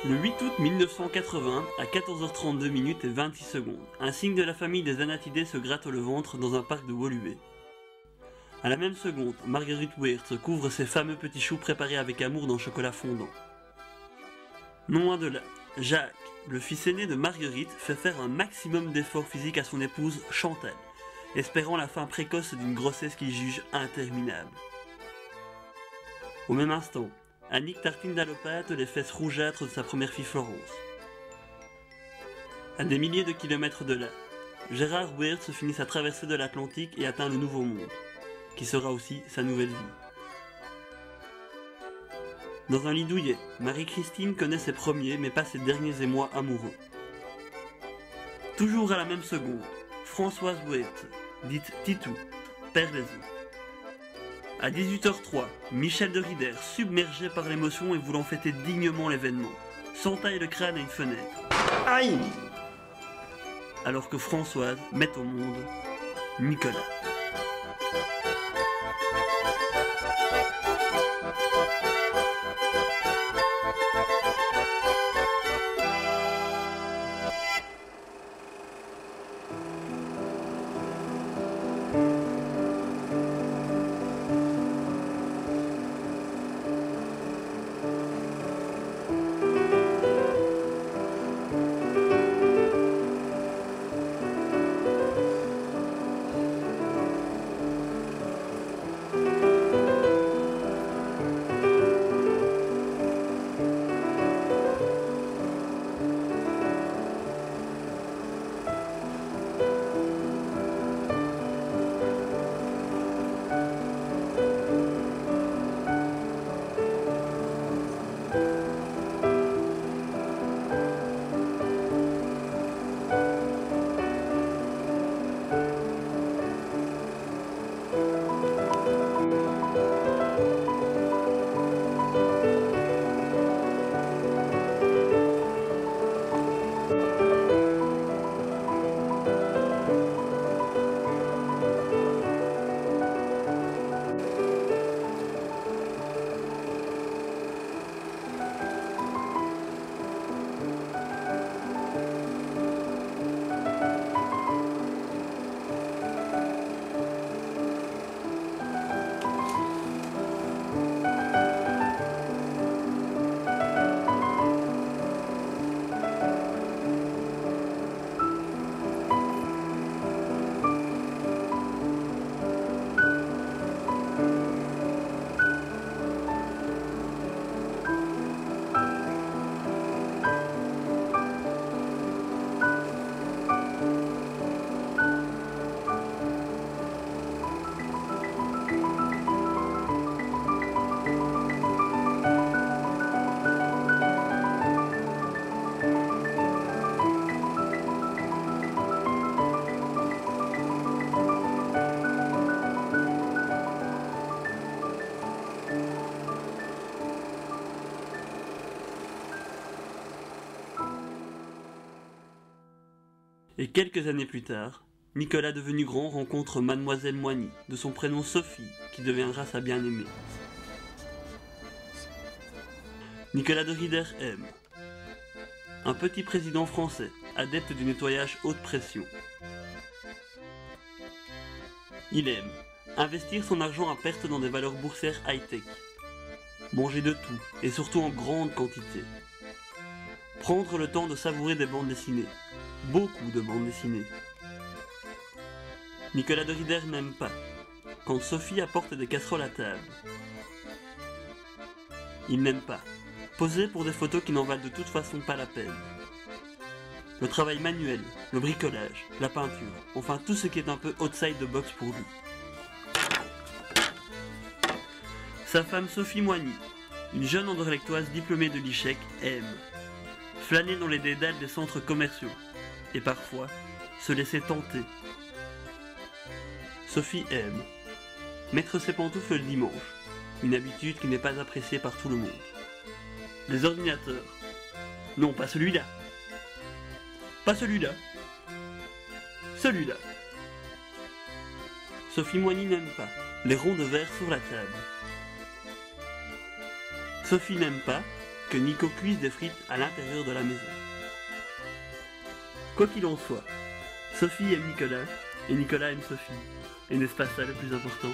Le 8 août 1980, à 14h32 minutes et 26 secondes, un signe de la famille des Anatidés se gratte le ventre dans un parc de Woluwe. À la même seconde, Marguerite Weertz couvre ses fameux petits choux préparés avec amour dans chocolat fondant. Non loin de là, Jacques, le fils aîné de Marguerite, fait faire un maximum d'efforts physiques à son épouse Chantal, espérant la fin précoce d'une grossesse qu'il juge interminable. Au même instant, Annick tartine d'allopate les fesses rougeâtres de sa première fille Florence. À des milliers de kilomètres de là, Gérard Weertz finit sa traversée de l'Atlantique et atteint le Nouveau Monde, qui sera aussi sa nouvelle vie. Dans un lit douillet, Marie-Christine connaît ses premiers mais pas ses derniers émois amoureux. Toujours à la même seconde, Françoise Weertz, dite Titou, perd les os. À 18h03, Michel de Rider, submergé par l'émotion et voulant fêter dignement l'événement, s'entaille le crâne à une fenêtre. Aïe! Alors que Françoise met au monde Nicolas. Et quelques années plus tard, Nicolas devenu grand rencontre Mademoiselle Moigny, de son prénom Sophie, qui deviendra sa bien-aimée. Nicolas de Rider aime. Un petit président français, adepte du nettoyage haute pression. Il aime investir son argent à perte dans des valeurs boursières high-tech. Manger de tout, et surtout en grande quantité. Prendre le temps de savourer des bandes dessinées. Beaucoup de bandes dessinées. Nicolas de Rider n'aime pas quand Sophie apporte des casseroles à table. Il n'aime pas poser pour des photos qui n'en valent de toute façon pas la peine. Le travail manuel, le bricolage, la peinture, enfin tout ce qui est un peu outside the box pour lui. Sa femme Sophie Moigny, une jeune anderlechtoise diplômée de l'ICHEC, aime flâner dans les dédales des centres commerciaux et parfois se laisser tenter. Sophie aime mettre ses pantoufles le dimanche, une habitude qui n'est pas appréciée par tout le monde. Les ordinateurs. Non, pas celui-là. Pas celui-là. Celui-là. Sophie Moigny n'aime pas les ronds de verre sur la table. Sophie n'aime pas que Nico cuise des frites à l'intérieur de la maison. Quoi qu'il en soit, Sophie aime Nicolas et Nicolas aime Sophie. Et n'est-ce pas ça le plus important ?